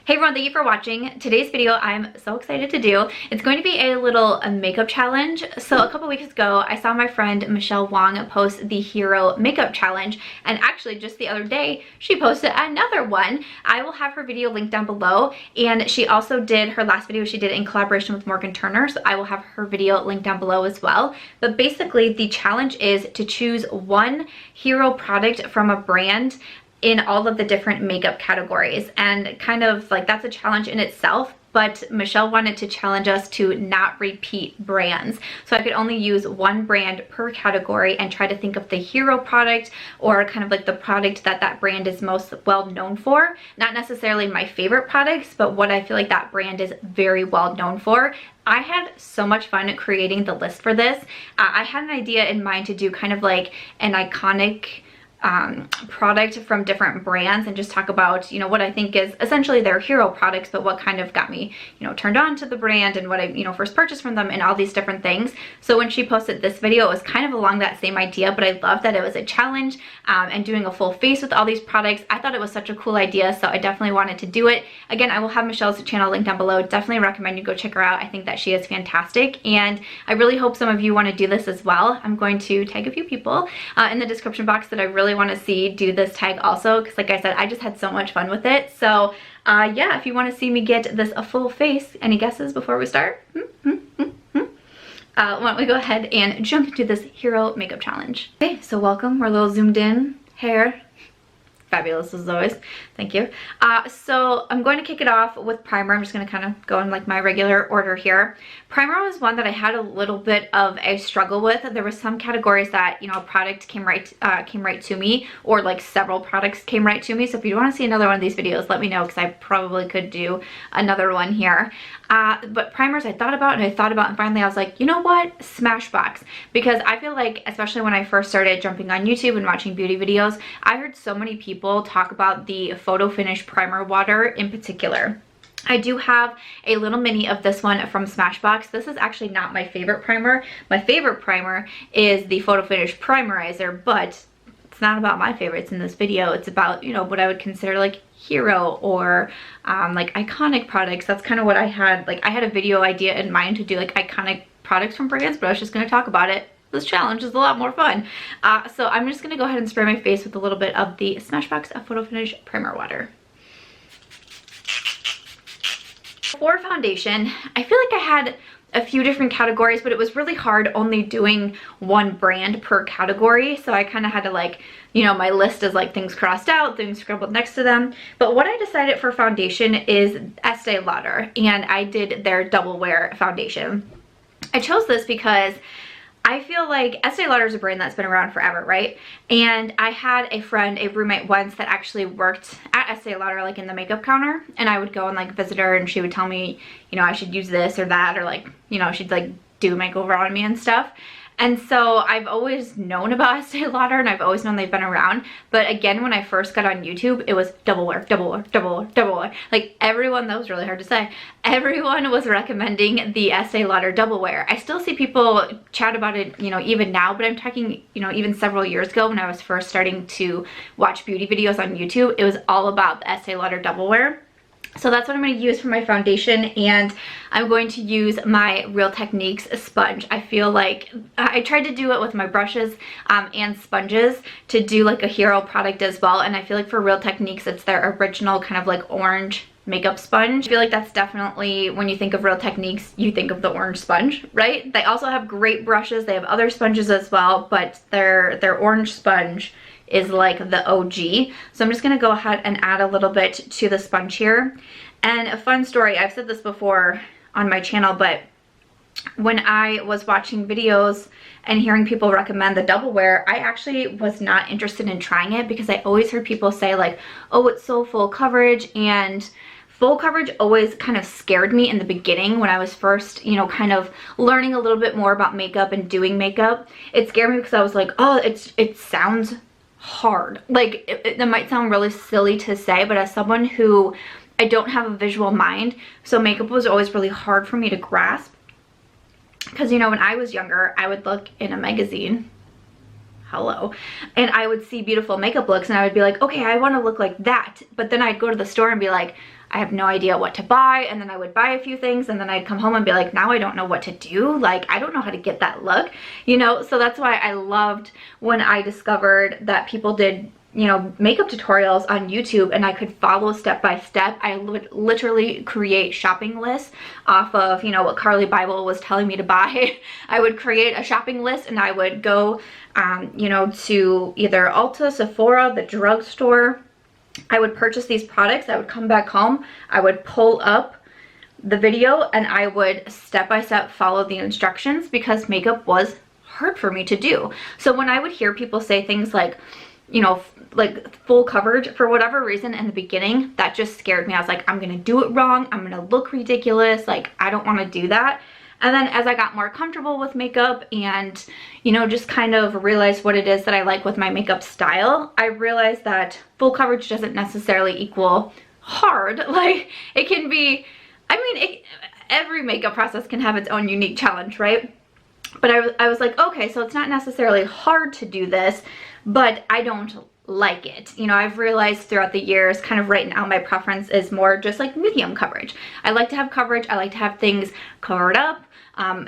Hey everyone, thank you for watching. Today's video I'm so excited to do. It's going to be a little makeup challenge. So a couple weeks ago, I saw my friend Michelle Wong post the Hero Makeup Challenge, and actually just the other day, she posted another one. I will have her video linked down below, and she also did her last video she did in collaboration with Morgan Turner, so I will have her video linked down below as well. But basically, the challenge is to choose one hero product from a brand in all of the different makeup categories, and kind of like that's a challenge in itself. But Michelle wanted to challenge us to not repeat brands, so I could only use one brand per category and try to think of the hero product, or kind of like the product that that brand is most well known for. Not necessarily my favorite products, but what I feel like that brand is very well known for. I had so much fun creating the list for this. I had an idea in mind to do kind of like an iconic product from different brands and just talk about, you know, what I think is essentially their hero products, but what kind of got me, you know, turned on to the brand and what I, you know, first purchased from them and all these different things. So when she posted this video, it was kind of along that same idea, but I love that it was a challenge and doing a full face with all these products. I thought it was such a cool idea, so I definitely wanted to do it. Again, I will have Michelle's channel linked down below. Definitely recommend you go check her out. I think that she is fantastic, and I really hope some of you want to do this as well. I'm going to tag a few people in the description box that I really want to see do this tag also, because like I said, I just had so much fun with it. So yeah, if you want to see me get this a full face, any guesses before we start? Why don't we go ahead and jump into this hero makeup challenge. Okay, so welcome. We're a little zoomed in. Hair, fabulous as always. Thank you. So I'm going to kick it off with primer. I'm just going to kind of go in like my regular order here. Primer was one that I had a little bit of a struggle with. There were some categories that, you know, a product came right to me, or like several products came right to me. So if you want to see another one of these videos, let me know, because I probably could do another one here. But primers I thought about and finally I was like, you know what, Smashbox. Because I feel like, especially when I first started jumping on YouTube and watching beauty videos, I heard so many people talk about the Photo Finish Primer Water in particular. I do have a little mini of this one from Smashbox. This is actually not my favorite primer. My favorite primer is the Photo Finish Primerizer, but it's not about my favorites in this video. It's about, you know, what I would consider like hero or like iconic products. That's kind of what I had. Like, I had a video idea in mind to do like iconic products from brands, but I was just going to talk about it. This challenge is a lot more fun. So I'm just going to go ahead and spray my face with a little bit of the Smashbox Photo Finish Primer Water. For foundation, I feel like I had a few different categories, but it was really hard only doing one brand per category. So I kind of had to, like, you know, my list is like things crossed out, things scribbled next to them. But what I decided for foundation is Estee Lauder, and I did their Double Wear foundation. I chose this because I feel like Estee Lauder is a brand that's been around forever, right? And I had a friend, a roommate once, that actually worked at Estee Lauder, like in the makeup counter, and I would go and like visit her, and she would tell me, you know, I should use this or that, or like, you know, she'd like do makeover on me and stuff. And so I've always known about Estee Lauder, and I've always known they've been around. But again, when I first got on YouTube, it was Double Wear, Double Wear, Double Wear, Double Wear. Like everyone, that was really hard to say. Everyone was recommending the Estee Lauder Double Wear. I still see people chat about it, you know, even now, but I'm talking, you know, even several years ago when I was first starting to watch beauty videos on YouTube, it was all about the Estee Lauder Double Wear. So that's what I'm going to use for my foundation, and I'm going to use my Real Techniques sponge. I feel like I tried to do it with my brushes and sponges to do like a hero product as well, and I feel like for Real Techniques, it's their original kind of like orange makeup sponge. I feel like that's definitely, when you think of Real Techniques, you think of the orange sponge, right? They also have great brushes. They have other sponges as well, but their orange sponge is like the OG. So I'm just gonna go ahead and add a little bit to the sponge here. And a fun story, I've said this before on my channel, but when I was watching videos and hearing people recommend the Double Wear, I actually was not interested in trying it, because I always heard people say like, oh, it's so full coverage, and full coverage always kind of scared me in the beginning when I was first, you know, kind of learning a little bit more about makeup and doing makeup. It scared me because I was like, oh, it sounds hard. Like it might sound really silly to say, but as someone who, I don't have a visual mind, so makeup was always really hard for me to grasp. Because, you know, when I was younger, I would look in a magazine, hello, and I would see beautiful makeup looks, and I would be like, okay, I want to look like that. But then I'd go to the store and be like, I have no idea what to buy, and then I would buy a few things and then I'd come home and be like, now I don't know what to do. Like, I don't know how to get that look, you know? So that's why I loved when I discovered that people did, you know, makeup tutorials on YouTube and I could follow step by step. I would literally create shopping lists off of, you know, what Carly Bible was telling me to buy. I would create a shopping list and I would go, you know, to either Ulta, Sephora, the drugstore. I would purchase these products. I would come back home. I would pull up the video and I would step by step follow the instructions because makeup was hard for me to do. So when I would hear people say things like, you know, like full coverage, for whatever reason in the beginning, that just scared me. I was like, I'm gonna do it wrong. I'm gonna look ridiculous. Like, I don't want to do that. And then as I got more comfortable with makeup and, you know, just kind of realized what it is that I like with my makeup style, I realized that full coverage doesn't necessarily equal hard. Like, it can be, I mean, every makeup process can have its own unique challenge, right? But I was like, okay, so it's not necessarily hard to do this, but I don't like it. You know, I've realized throughout the years, kind of right now, my preference is more just like medium coverage. I like to have coverage. I like to have things covered up,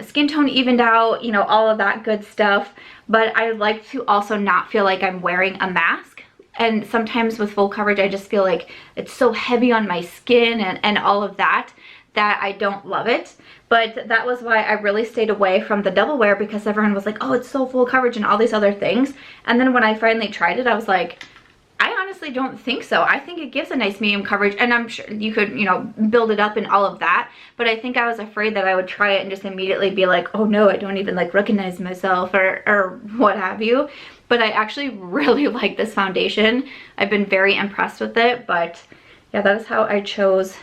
skin tone evened out, you know, all of that good stuff. But I like to also not feel like I'm wearing a mask. And sometimes with full coverage, I just feel like it's so heavy on my skin and all of that, that I don't love it. But that was why I really stayed away from the double wear, because everyone was like, oh, it's so full coverage and all these other things. And then when I finally tried it, I was like, I honestly don't think so. I think it gives a nice medium coverage, and I'm sure you could, you know, build it up and all of that. But I think I was afraid that I would try it and just immediately be like, oh no, I don't even like recognize myself or what have you. But I actually really like this foundation. I've been very impressed with it, but yeah, that is how I chose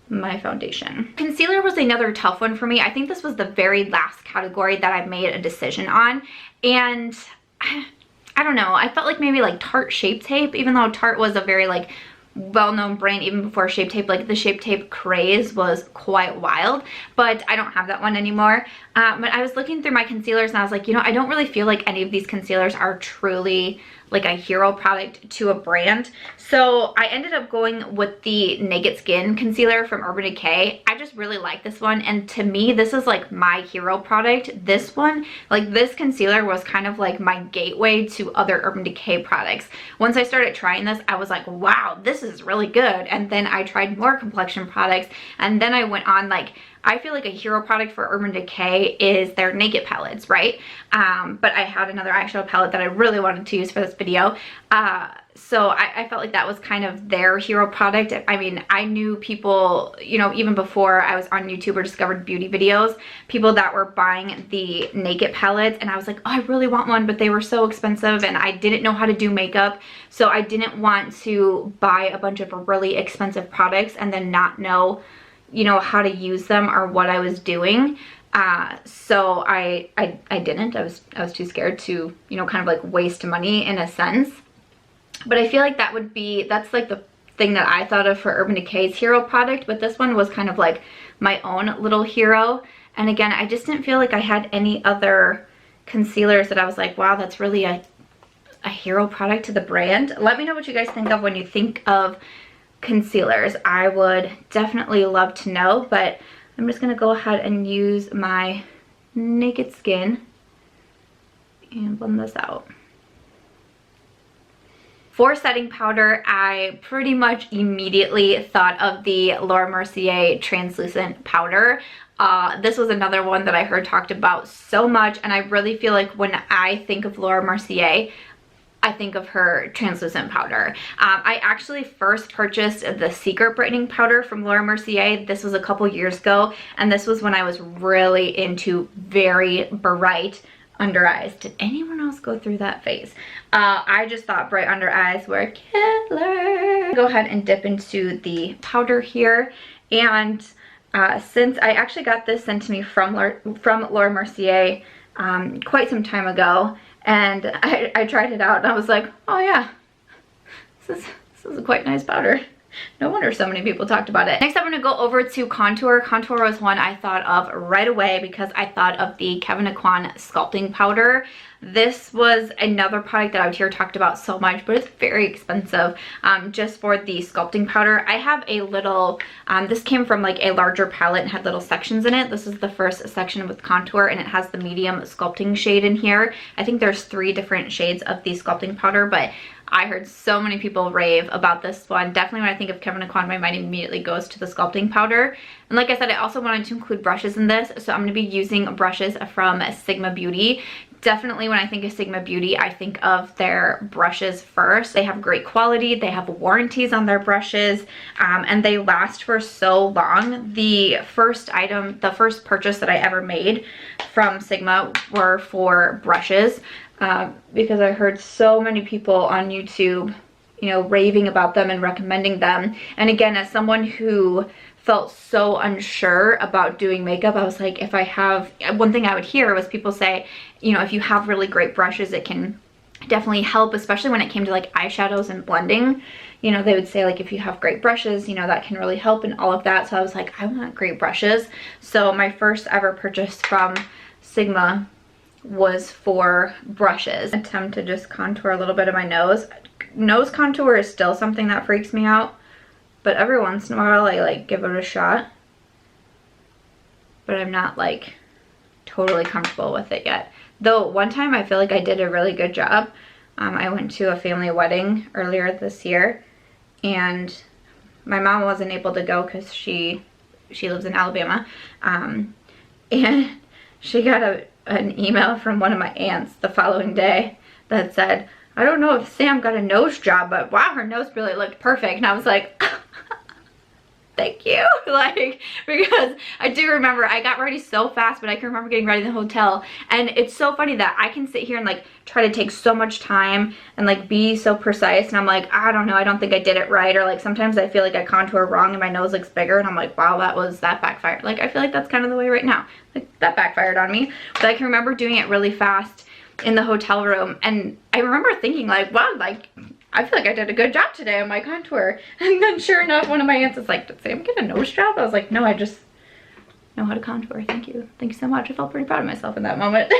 my foundation. Concealer was another tough one for me. I think this was the very last category that I made a decision on, and I don't know, I felt like maybe like Tarte Shape Tape, even though Tarte was a very like well-known brand even before Shape Tape. Like, the Shape Tape craze was quite wild, but I don't have that one anymore. But I was looking through my concealers and I was like, you know, I don't really feel like any of these concealers are truly like a hero product to a brand. So I ended up going with the Naked Skin concealer from Urban Decay. I just really like this one, and to me this is like my hero product. This one, like this concealer, was kind of like my gateway to other Urban Decay products. Once I started trying this, I was like, wow, this is really good. And then I tried more complexion products, and then I went on, like, I feel like a hero product for Urban Decay is their Naked palettes, right? But I had another eyeshadow palette that I really wanted to use for this video. So I felt like that was kind of their hero product. I mean, I knew people, you know, even before I was on YouTube or discovered beauty videos, people that were buying the Naked palettes, and I was like, oh, I really want one, but they were so expensive and I didn't know how to do makeup. So I didn't want to buy a bunch of really expensive products and then not know, you know, how to use them or what I was doing. So I didn't. I was too scared to, you know, kind of like waste money in a sense. But I feel like that's like the thing that I thought of for Urban Decay's hero product, but this one was kind of like my own little hero. And again, I just didn't feel like I had any other concealers that I was like, wow, that's really a hero product to the brand. Let me know what you guys think of when you think of concealers. I would definitely love to know, but I'm just gonna go ahead and use my Naked Skin and blend this out. For setting powder, I pretty much immediately thought of the Laura Mercier translucent powder. This was another one that I heard talked about so much, and I really feel like when I think of Laura Mercier, I think of her translucent powder. I actually first purchased the Secret Brightening Powder from Laura Mercier. This was a couple years ago, and this was when I was really into very bright under eyes. Did anyone else go through that phase? I just thought bright under eyes were killer. Go ahead and dip into the powder here, and since I actually got this sent to me from Laura Mercier quite some time ago, and I tried it out and I was like, oh yeah, this is a quite nice powder. No wonder so many people talked about it. Next, I'm going to go over to contour. Contour was one I thought of right away because I thought of the Kevyn Aucoin sculpting powder. This was another product that I would hear talked about so much, but it's very expensive, just for the sculpting powder. I have a little, this came from like a larger palette and had little sections in it. This is the first section with contour, and it has the medium sculpting shade in here. I think there's 3 different shades of the sculpting powder, but I heard so many people rave about this one. Definitely when I think of Kevyn Aucoin, my mind immediately goes to the sculpting powder. And like I said, I also wanted to include brushes in this, so I'm going to be using brushes from Sigma Beauty. Definitely when I think of Sigma Beauty, I think of their brushes first. They have great quality, they have warranties on their brushes, and they last for so long. The first purchase that I ever made from Sigma were for brushes, because I heard so many people on YouTube, you know, raving about them and recommending them. And again, as someone who felt so unsure about doing makeup, I was like, if I have, one thing I would hear was people say, you know, if you have really great brushes, it can definitely help, especially when it came to like eyeshadows and blending. You know, they would say like, if you have great brushes, you know, that can really help and all of that. So I was like, I want great brushes. So my first ever purchase from Sigma was for brushes. Attempt to just contour a little bit of my nose. Nose contour is still something that freaks me out, but every once in a while I like give it a shot, but I'm not like totally comfortable with it yet. Though one time I feel like I did a really good job. I went to a family wedding earlier this year, and my mom wasn't able to go because she lives in Alabama, and she got an email from one of my aunts the following day that said, I don't know if Sam got a nose job, but wow, her nose really looked perfect. And I was like, thank you. Like, because I do remember I got ready so fast, but I can remember getting ready in the hotel. And it's so funny that I can sit here and like try to take so much time and like be so precise. And I'm like, I don't know, I don't think I did it right. Or like sometimes I feel like I contour wrong and my nose looks bigger. And I'm like, wow, that backfired. Like, I feel like that's kind of the way right now. Like, that backfired on me. But I can remember doing it really fast in the hotel room. And I remember thinking like, wow, like, I feel like I did a good job today on my contour. And then sure enough, one of my aunts is like, did Sam get a nose job? I was like, no, I just know how to contour. Thank you. Thank you so much. I felt pretty proud of myself in that moment.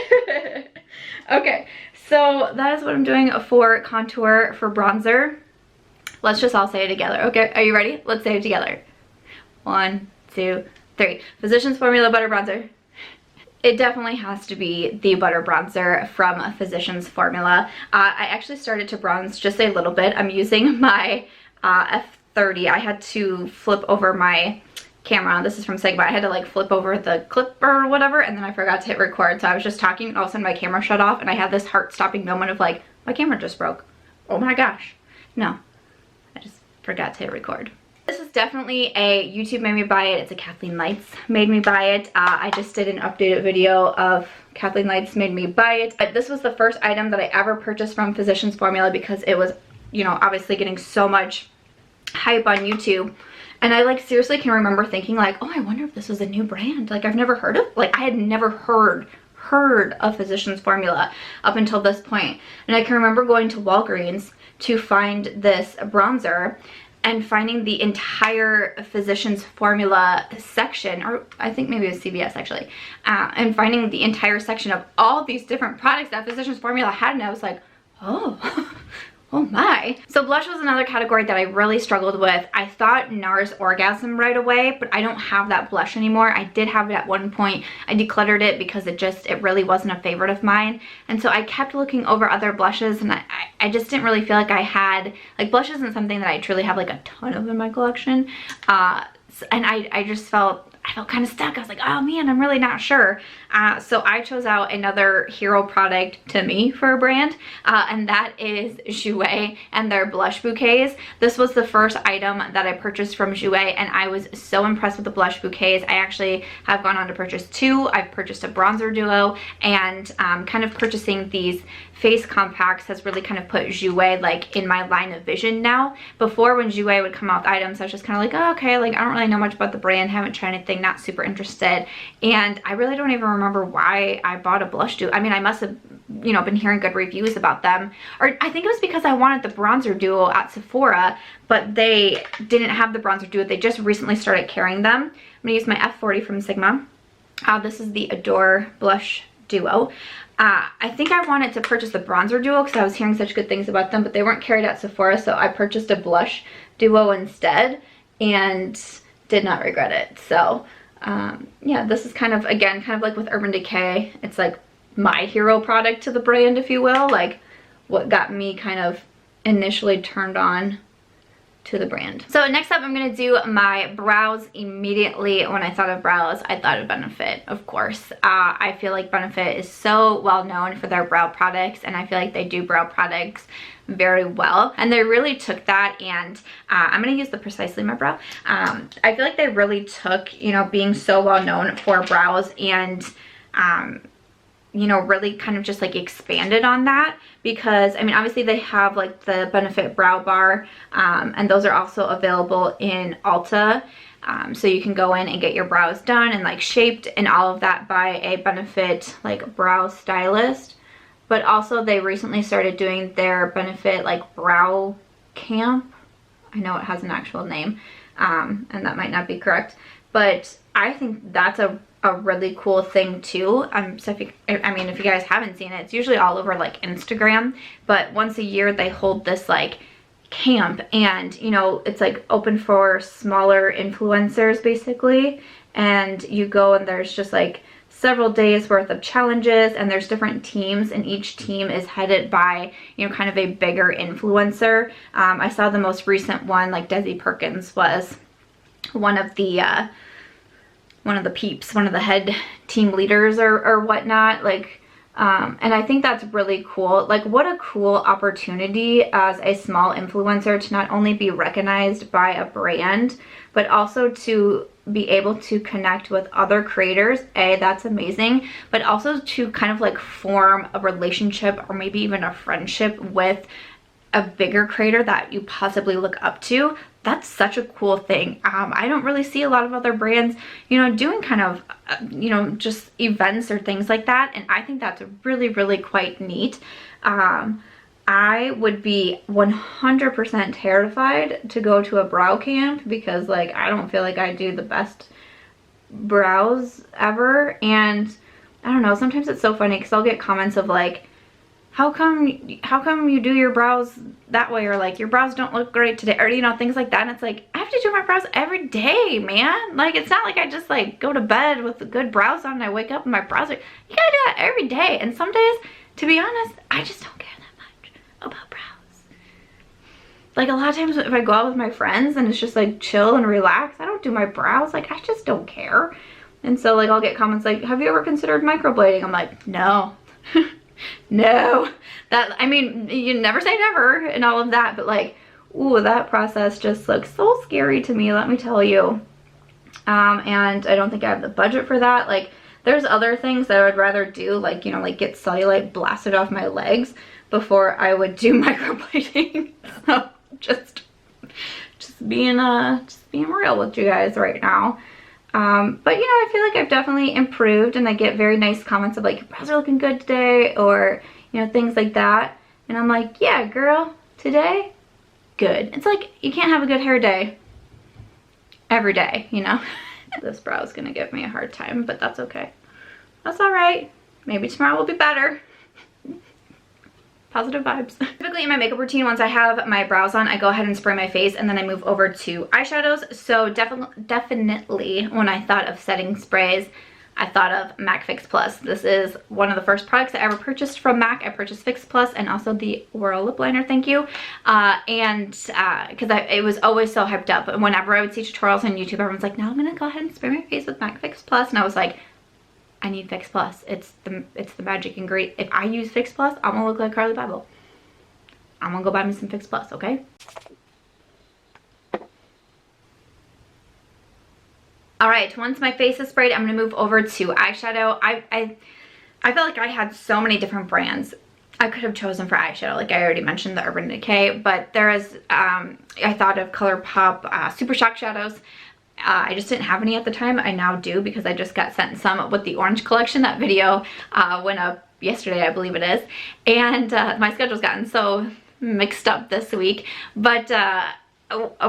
Okay, so that is what I'm doing for contour. For bronzer, let's just all say it together. Okay, are you ready? Let's say it together. 1, 2, 3. Physicians Formula Butter Bronzer. It definitely has to be the butter bronzer from Physicians Formula. I actually started to bronze just a little bit. I'm using my F30. I had to flip over my camera. This is from Sigma. I had to like flip over the clip or whatever, and then I forgot to hit record. So I was just talking and all of a sudden my camera shut off, and I had this heart-stopping moment of like, my camera just broke. Oh my gosh. No, I just forgot to hit record. This is definitely a YouTube made me buy it. It's a Kathleen Lights made me buy it. I just did an updated video of Kathleen Lights made me buy it. This was the first item that I ever purchased from Physicians Formula because it was, you know, obviously getting so much hype on YouTube. And I like seriously can remember thinking like, oh, I wonder if this was a new brand. Like, I've never heard of, like, I had never heard of Physicians Formula up until this point. And I can remember going to Walgreens to find this bronzer and finding the entire Physicians Formula section, or I think maybe it was CVS actually, and finding the entire section of all these different products that Physicians Formula had, and I was like, oh, oh my. So blush was another category that I really struggled with. I thought NARS Orgasm right away, but I don't have that blush anymore. I did have it at one point. I decluttered it because it really wasn't a favorite of mine. And so I kept looking over other blushes, and I just didn't really feel like I had, like, blush isn't something that I truly have like a ton of in my collection. And I just felt kind of stuck. I was like, oh man, I'm really not sure. So I chose out another hero product to me for a brand, and that is Jouer and their blush bouquets. This was the first item that I purchased from Jouer, and I was so impressed with the blush bouquets. I actually have gone on to purchase 2. I've purchased a bronzer duo, and kind of purchasing these face compacts has really kind of put Jouer like in my line of vision now. Before, when Jouer would come out with items, I was just kind of like, oh, okay, like I don't really know much about the brand, haven't tried anything, not super interested. And I really don't even remember why I bought a blush duo. I mean, I must have, you know, been hearing good reviews about them, or I think it was because I wanted the bronzer duo at Sephora, but they didn't have the bronzer duo. They just recently started carrying them. I'm gonna use my F40 from Sigma. This is the Adore blush duo. I think I wanted to purchase the bronzer duo because I was hearing such good things about them, but they weren't carried at Sephora, so I purchased a blush duo instead and did not regret it. So yeah, this is kind of, again, kind of like with Urban Decay. It's like my hero product to the brand, if you will, like what got me kind of initially turned on to the brand. So next up, I'm gonna do my brows. Immediately when I thought of brows, I thought of Benefit, of course. I feel like Benefit is so well known for their brow products, and I feel like they do brow products very well, and they really took that, and I'm gonna use the Precisely My Brow. I feel like they really took, you know, being so well known for brows and you know, really kind of just like expanded on that, because I mean, obviously they have like the Benefit Brow Bar, and those are also available in Ulta, so you can go in and get your brows done and like shaped and all of that by a Benefit like brow stylist. But also they recently started doing their Benefit like brow camp. I know it has an actual name, and that might not be correct, but I think that's a really cool thing too. So if you guys haven't seen it, it's usually all over like Instagram, but once a year they hold this like camp, and you know, it's like open for smaller influencers basically, and you go and there's just like several days worth of challenges, and there's different teams, and each team is headed by, you know, kind of a bigger influencer. I saw the most recent one, like Desi Perkins was one of the peeps, one of the head team leaders or whatnot, like, and I think that's really cool. Like, what a cool opportunity as a small influencer to not only be recognized by a brand, but also to be able to connect with other creators. That's amazing, but also to kind of like form a relationship or maybe even a friendship with a bigger creator that you possibly look up to. That's such a cool thing. I don't really see a lot of other brands, you know, doing kind of, you know, just events or things like that. And I think that's really, really quite neat. I would be 100% terrified to go to a brow camp because like, I don't feel like I do the best brows ever. And I don't know, sometimes it's so funny because I'll get comments of like, how come you do your brows that way, or like your brows don't look great today, or you know, things like that. And it's like, I have to do my brows every day, man. Like, it's not like I just like go to bed with good brows on and I wake up and my brows are, you gotta do that every day. And some days, to be honest, I just don't care that much about brows. Like, a lot of times if I go out with my friends and it's just like chill and relax, I don't do my brows. Like, I just don't care. And so like, I'll get comments like, have you ever considered microblading? I'm like, no. No, that, I mean, you never say never and all of that, but like, ooh, that process just looks so scary to me, let me tell you. And I don't think I have the budget for that. Like, there's other things that I would rather do, like, you know, like get cellulite blasted off my legs before I would do microblading. So just being real with you guys right now. But you know, I feel like I've definitely improved, and I get very nice comments of like, your brows are looking good today, or you know, things like that. And I'm like, yeah, girl, today, good. It's like, you can't have a good hair day every day, you know. This brow is gonna give me a hard time, but that's okay. That's all right. Maybe tomorrow will be better. Positive vibes. Typically in my makeup routine, once I have my brows on, I go ahead and spray my face, and then I move over to eyeshadows. So definitely when I thought of setting sprays, I thought of MAC Fix Plus. This is one of the first products I ever purchased from MAC. I purchased Fix Plus and also the Whirl Lip Liner, thank you. Because it was always so hyped up. And whenever I would see tutorials on YouTube, everyone's like, now I'm gonna go ahead and spray my face with MAC Fix Plus. And I was like, I need Fix Plus. It's the magic ingredient. If I use Fix Plus, I'm gonna look like Carly Bible. I'm gonna go buy me some Fix Plus, okay? All right, once my face is sprayed, I'm gonna move over to eyeshadow. I felt like I had so many different brands I could have chosen for eyeshadow. Like I already mentioned the Urban Decay, but there is, I thought of Colourpop Super Shock shadows. I just didn't have any at the time. I now do because I just got sent some with the orange collection. That video went up yesterday, I believe it is. And my schedule's gotten so mixed up this week. But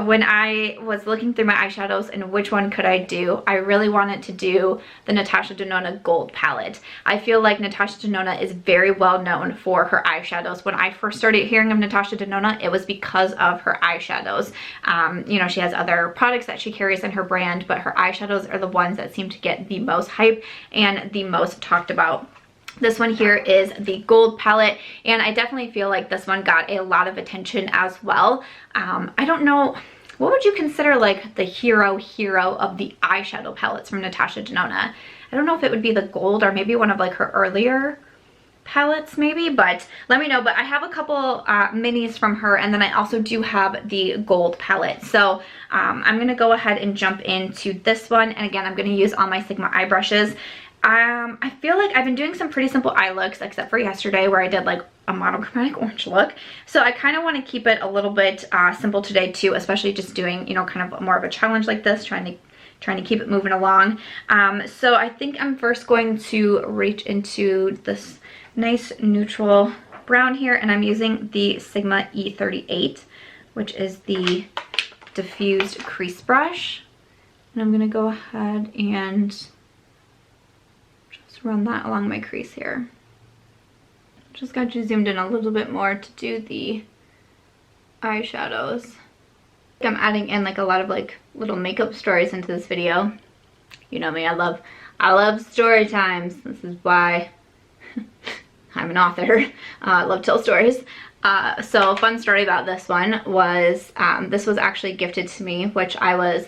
when I was looking through my eyeshadows and which one could I do, I really wanted to do the Natasha Denona Gold palette. I feel like Natasha Denona is very well known for her eyeshadows. When I first started hearing of Natasha Denona, it was because of her eyeshadows. You know, she has other products that she carries in her brand, but her eyeshadows are the ones that seem to get the most hype and the most talked about. This one here is the gold palette, and I definitely feel like this one got a lot of attention as well. I don't know, what would you consider like the hero of the eyeshadow palettes from Natasha Denona? I don't know if it would be the gold or maybe one of like her earlier palettes maybe, but let me know. But I have a couple minis from her, and then I also do have the gold palette. So I'm gonna go ahead and jump into this one, and again, I'm gonna use all my Sigma eye brushes. I feel like I've been doing some pretty simple eye looks, except for yesterday where I did like a monochromatic orange look. So I kind of want to keep it a little bit simple today too, especially just doing, you know, kind of more of a challenge like this, trying to keep it moving along. So I think I'm first going to reach into this nice neutral brown here, and I'm using the Sigma E38, which is the diffused crease brush. And I'm going to go ahead and run that along my crease here. Just got you zoomed in a little bit more to do the eyeshadows. I'm adding in like a lot of like little makeup stories into this video. You know me, I love story times. This is why I'm an author. I love to tell stories. So a fun story about this one was this was actually gifted to me, which I was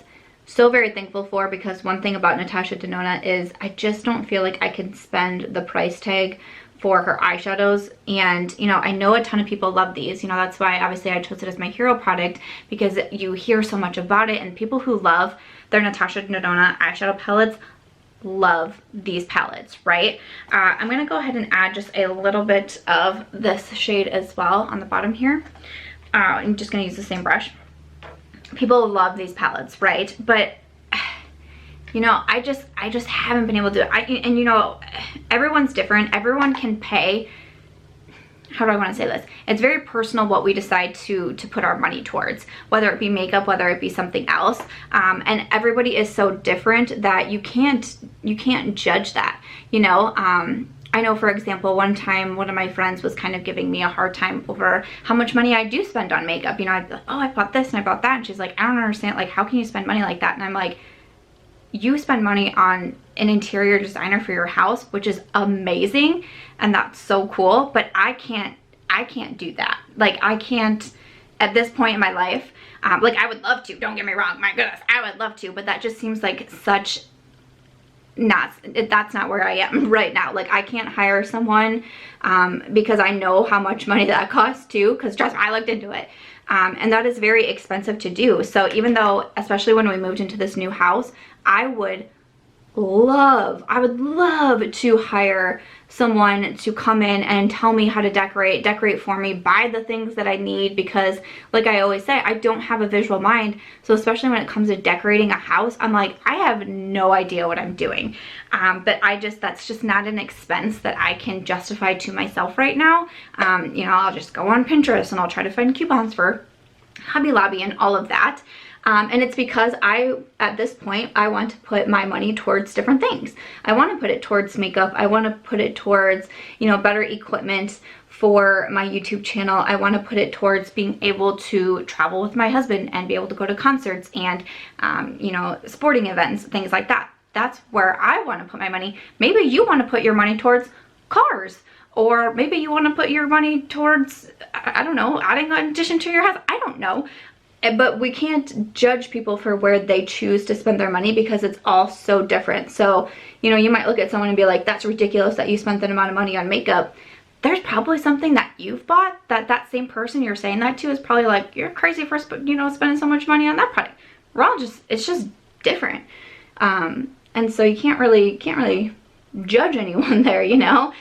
so very thankful for, because one thing about Natasha Denona is I just don't feel like I can spend the price tag for her eyeshadows. And you know, I know a ton of people love these, you know, that's why obviously I chose it as my hero product, because you hear so much about it, and people who love their Natasha Denona eyeshadow palettes love these palettes, right? I'm gonna go ahead and add just a little bit of this shade as well on the bottom here. I'm just gonna use the same brush. People love these palettes, right? But you know, I just haven't been able to. And you know, everyone's different. Everyone can pay. How do I want to say this? It's very personal what we decide to put our money towards, whether it be makeup, whether it be something else. And everybody is so different that you can't judge that. You know. I know, for example, one time one of my friends was kind of giving me a hard time over how much money I do spend on makeup. You know, I'd be like, oh, I bought this and I bought that. And she's like, I don't understand. Like, how can you spend money like that? And I'm like, you spend money on an interior designer for your house, which is amazing. And that's so cool. But I can't do that. Like, I can't at this point in my life. Like, I would love to. Don't get me wrong. My goodness, I would love to. But that just seems like such... that's not where I am right now. Like, I can't hire someone because I know how much money that costs too, because trust me, I looked into it, and that is very expensive to do. So even though, especially when we moved into this new house, I would love to hire someone to come in and tell me how to decorate for me, buy the things that I need, because like I always say, I don't have a visual mind. So especially when it comes to decorating a house, I'm like, I have no idea what I'm doing. But that's just not an expense that I can justify to myself right now. You know, I'll just go on Pinterest and I'll try to find coupons for Hobby Lobby and all of that. And it's because at this point, I want to put my money towards different things. I want to put it towards makeup. I want to put it towards, you know, better equipment for my YouTube channel. I want to put it towards being able to travel with my husband and be able to go to concerts and, you know, sporting events, things like that. That's where I want to put my money. Maybe you want to put your money towards cars. Or maybe you want to put your money towards, I don't know, adding an addition to your house. I don't know. But we can't judge people for where they choose to spend their money, because it's all so different. So, you know, you might look at someone and be like, that's ridiculous that you spent that amount of money on makeup. There's probably something that you've bought that same person you're saying that to is probably like, you're crazy for, you know, spending so much money on that product. We're all just, it's just different. And so you can't really judge anyone there, you know.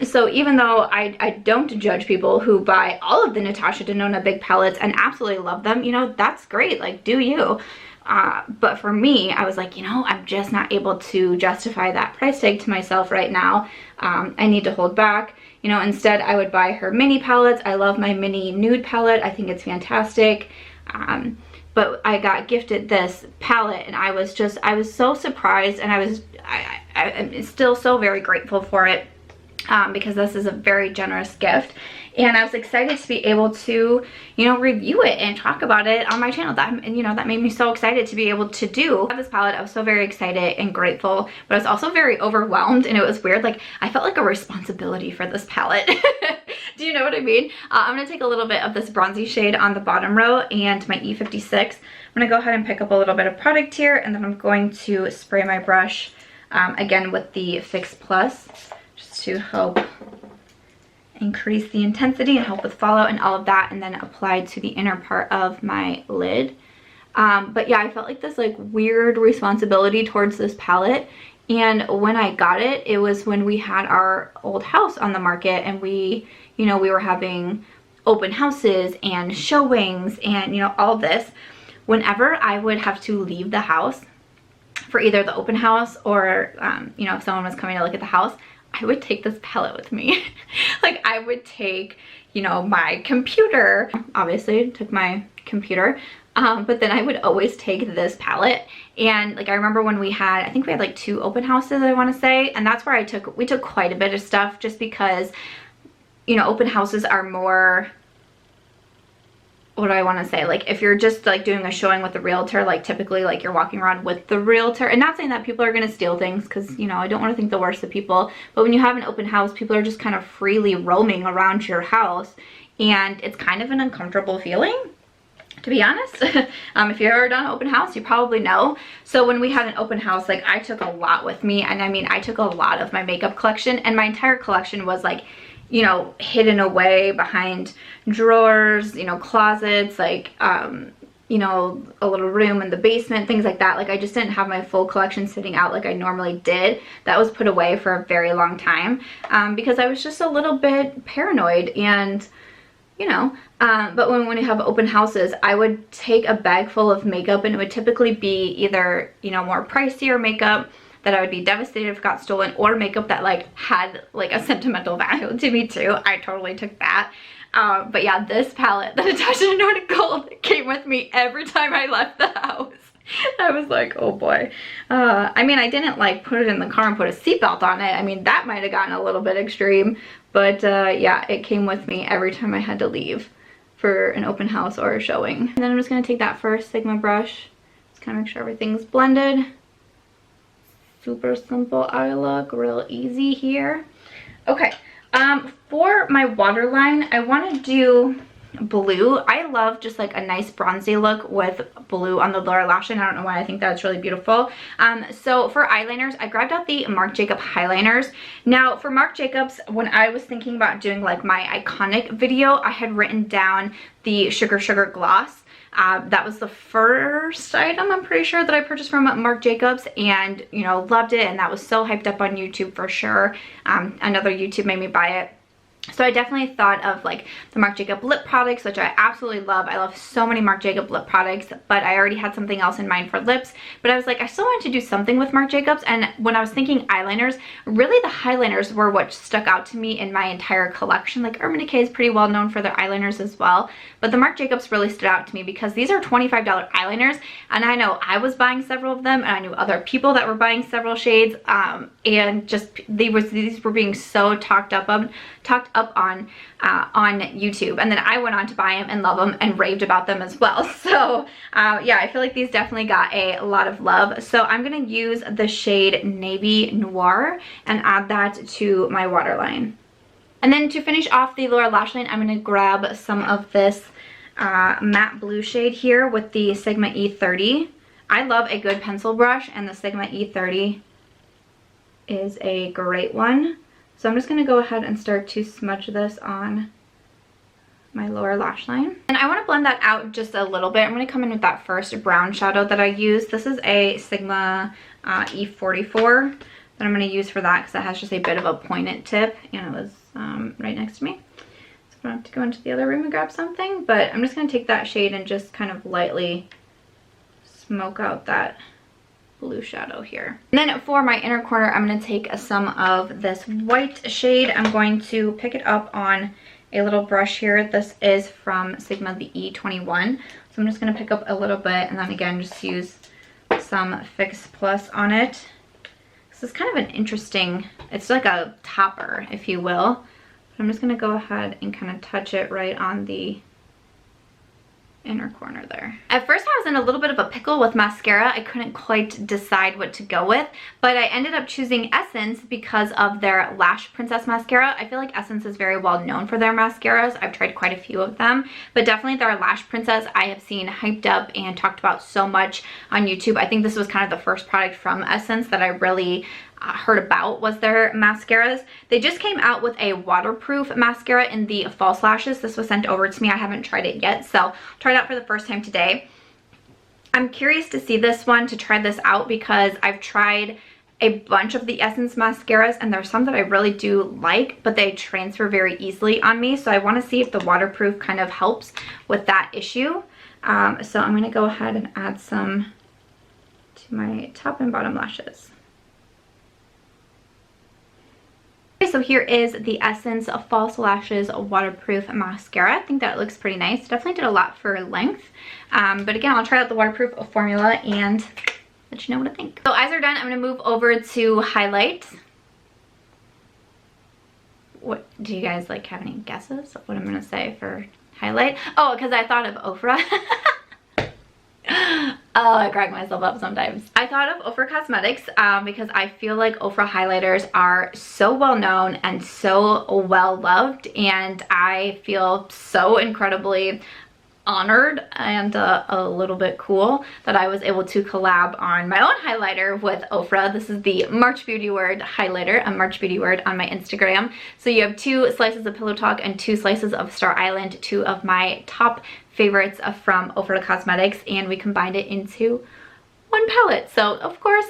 So even though I don't judge people who buy all of the Natasha Denona big palettes and absolutely love them, you know, that's great, like, do you. But for me, I was like, you know, I'm just not able to justify that price tag to myself right now. I need to hold back. You know, instead I would buy her mini palettes. I love my mini nude palette. I think it's fantastic. But I got gifted this palette and I was so surprised, and I'm still so very grateful for it, because this is a very generous gift. And I was excited to be able to, you know, review it and talk about it on my channel. And you know, that made me so excited to be able to do this palette. I was so very excited and grateful, but I was also very overwhelmed, and it was weird. Like, I felt like a responsibility for this palette. Do you know what I mean? I'm gonna take a little bit of this bronzy shade on the bottom row and my E56. I'm gonna go ahead and pick up a little bit of product here, and then I'm going to spray my brush again with the Fix Plus, just to help increase the intensity and help with fallout and all of that, and then apply to the inner part of my lid. But yeah, I felt like this like weird responsibility towards this palette. And when I got it, it was when we had our old house on the market, and we, you know, we were having open houses and showings and, you know, all this. Whenever I would have to leave the house for either the open house or, you know, if someone was coming to look at the house, I would take this palette with me. Like, I would take, you know, my computer. Obviously, took my computer. But then I would always take this palette. And like, I remember when we had, I think we had like 2 open houses, I want to say. And that's where we took quite a bit of stuff, just because, you know, open houses are more, what do I want to say? Like, if you're just like doing a showing with the realtor, like typically like you're walking around with the realtor, and not saying that people are going to steal things, because, you know, I don't want to think the worst of people, but when you have an open house, people are just kind of freely roaming around your house, and it's kind of an uncomfortable feeling, to be honest. If you've ever done an open house, you probably know. So when we had an open house, like, I took a lot with me, and I mean, I took a lot of my makeup collection, and my entire collection was like, you know, hidden away behind drawers, you know, closets, like, you know, a little room in the basement, things like that. Like, I just didn't have my full collection sitting out like I normally did. That was put away for a very long time, because I was just a little bit paranoid, and, you know, but when you have open houses, I would take a bag full of makeup, and it would typically be either, you know, more pricier makeup that I would be devastated if it got stolen, or makeup that like had like a sentimental value to me too. I totally took that. But yeah, this palette, the Natasha Nordic Gold, came with me every time I left the house. I was like, oh boy. I mean, I didn't like put it in the car and put a seatbelt on it. I mean, that might have gotten a little bit extreme, but yeah, it came with me every time I had to leave for an open house or a showing. And then I'm just gonna take that first Sigma brush, just kind of make sure everything's blended. Super simple eye look, real easy here. Okay, for my waterline, I want to do blue. I love just like a nice bronzy look with blue on the lower lash line. I don't know why, I think that's really beautiful. So for eyeliners, I grabbed out the Marc Jacobs highliners. Now for Marc Jacobs, when I was thinking about doing like my iconic video, I had written down the Sugar Gloss. That was the first item, I'm pretty sure, that I purchased from Marc Jacobs, and, you know, loved it, and that was so hyped up on YouTube for sure. Another YouTube made me buy it. So I definitely thought of like the Marc Jacobs lip products, which I absolutely love. I love so many Marc Jacobs lip products, but I already had something else in mind for lips. But I was like, I still wanted to do something with Marc Jacobs, and when I was thinking eyeliners, really the highliners were what stuck out to me in my entire collection. Like, Urban Decay is pretty well known for their eyeliners as well, but the Marc Jacobs really stood out to me because these are $25 eyeliners, and I know I was buying several of them, and I knew other people that were buying several shades, and just these were being so talked up on YouTube, and then I went on to buy them and love them and raved about them as well. So yeah, I feel like these definitely got a lot of love. So I'm gonna use the shade Navy Noir and add that to my waterline. And then to finish off the lower lash line, I'm gonna grab some of this matte blue shade here with the Sigma E30. I love a good pencil brush, and the Sigma E30 is a great one. So I'm just going to go ahead and start to smudge this on my lower lash line. And I want to blend that out just a little bit. I'm going to come in with that first brown shadow that I used. This is a Sigma E44 that I'm going to use for that, because it has just a bit of a pointed tip, and it was right next to me. So I don't have to go into the other room and grab something, but I'm just going to take that shade and just kind of lightly smoke out that blue shadow here. And then for my inner corner, I'm going to take some of this white shade. I'm going to pick it up on a little brush here. This is from Sigma, the E21. So I'm just going to pick up a little bit and then again just use some Fix Plus on it. This is kind of an interesting, it's like a topper, if you will. I'm just going to go ahead and kind of touch it right on the inner corner there. At first I was in a little bit of a pickle with mascara. I couldn't quite decide what to go with, but I ended up choosing Essence because of their Lash Princess mascara. I feel like Essence is very well known for their mascaras. I've tried quite a few of them, but definitely their Lash Princess I have seen hyped up and talked about so much on YouTube. I think this was kind of the first product from Essence that I really heard about was their mascaras. They just came out with a waterproof mascara in the false lashes. This was sent over to me. I haven't tried it yet, so tried it out for the first time today. I'm curious to see this one, to try this out, because I've tried a bunch of the Essence mascaras and there's some that I really do like, but they transfer very easily on me, so I want to see if the waterproof kind of helps with that issue. So I'm going to go ahead and add some to my top and bottom lashes. Okay, so here is the Essence False Lashes Waterproof Mascara. I think that looks pretty nice. Definitely did a lot for length. But again, I'll try out the waterproof formula and let you know what I think. So eyes are done. I'm going to move over to highlight. What do you guys like have any guesses of what I'm going to say for highlight? Oh, because I thought of Ofra. Oh, I crack myself up sometimes. I thought of Ofra Cosmetics because I feel like Ofra highlighters are so well known and so well loved, and I feel so incredibly honored and a little bit cool that I was able to collab on my own highlighter with Ofra. This is the March Beauty Word highlighter, a March Beauty Word on my Instagram. So you have 2 slices of Pillow Talk and 2 slices of Star Island, 2 of my top favorites from Ofra Cosmetics, and we combined it into one palette. So of course,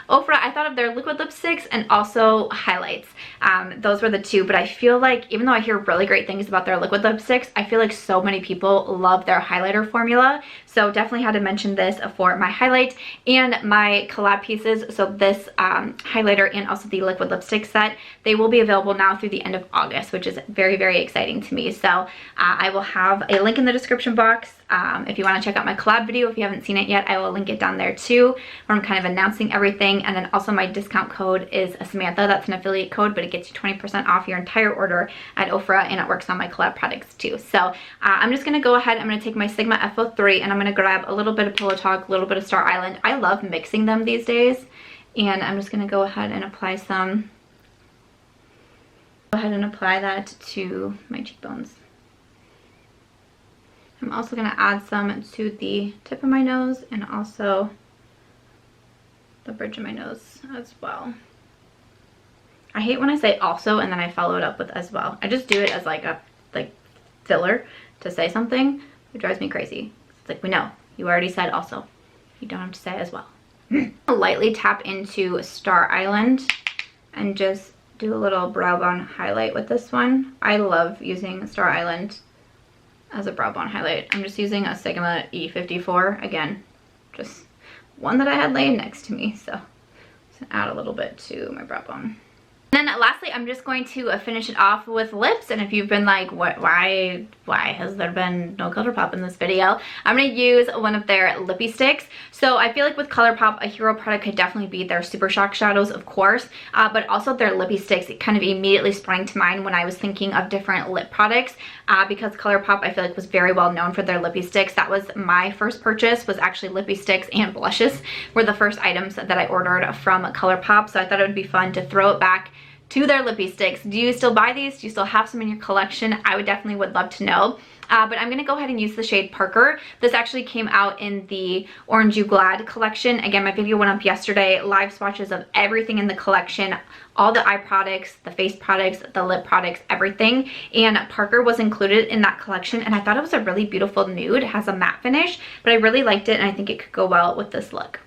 Ofra, I thought of their liquid lipsticks and also highlights. Those were the 2, but I feel like even though I hear really great things about their liquid lipsticks, I feel like so many people love their highlighter formula. So definitely had to mention this for my highlight and my collab pieces. So this highlighter and also the liquid lipstick set, they will be available now through the end of August, which is very, very exciting to me. So I will have a link in the description box. If you want to check out my collab video, if you haven't seen it yet, I will link it down there too, where I'm kind of announcing everything. And then also my discount code is Samantha. That's an affiliate code, but it gets you 20% off your entire order at Ofra, and it works on my collab products too. So I'm just going to go ahead. I'm going to take my Sigma F03 and I'm going to grab a little bit of Pillow Talk, a little bit of Star Island. I love mixing them these days, and I'm just going to go ahead and apply some. Go ahead and apply that to my cheekbones. I'm also going to add some to the tip of my nose and also the bridge of my nose as well. I hate when I say also and then I follow it up with as well. I just do it as like a filler to say something. It drives me crazy. It's like, we know, you already said also. You don't have to say as well. Lightly tap into Star Island and just do a little brow bone highlight with this one. I love using Star Island as a brow bone highlight. I'm just using a Sigma E54, again, just one that I had laying next to me, so add a little bit to my brow bone. And then lastly, I'm just going to finish it off with lips. And if you've been like, why has there been no Colourpop in this video? I'm going to use one of their lippy sticks. So I feel like with Colourpop, a hero product could definitely be their Super Shock shadows, of course, but also their lippy sticks. It kind of immediately sprang to mind when I was thinking of different lip products because Colourpop, I feel like, was very well known for their lippy sticks. That was my first purchase, was actually lippy sticks and blushes were the first items that I ordered from Colourpop. So I thought it would be fun to throw it back to their lippy sticks. Do you still buy these? Do you still have some in your collection? I would love to know. But I'm going to go ahead and use the shade Parker. This actually came out in the Orange You Glad collection. Again, my video went up yesterday. Live swatches of everything in the collection. All the eye products, the face products, the lip products, everything. And Parker was included in that collection. And I thought it was a really beautiful nude. It has a matte finish, but I really liked it and I think it could go well with this look.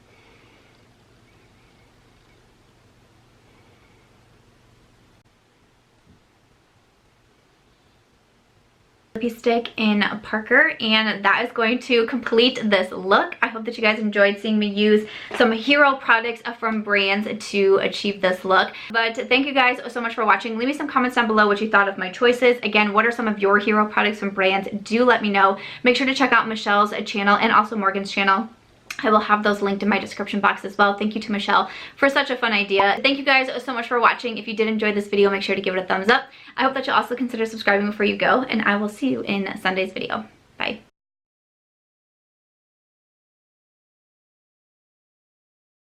stick in Parker, and that is going to complete this look. I hope that you guys enjoyed seeing me use some hero products from brands to achieve this look. But thank you guys so much for watching. Leave me some comments down below what you thought of my choices. Again, what are some of your hero products from brands? Do let me know. Make sure to check out Michelle's channel and also Morgan's channel. I will have those linked in my description box as well. Thank you to Michelle for such a fun idea. Thank you guys so much for watching. If you did enjoy this video, make sure to give it a thumbs up. I hope that you'll also consider subscribing before you go, and I will see you in Sunday's video.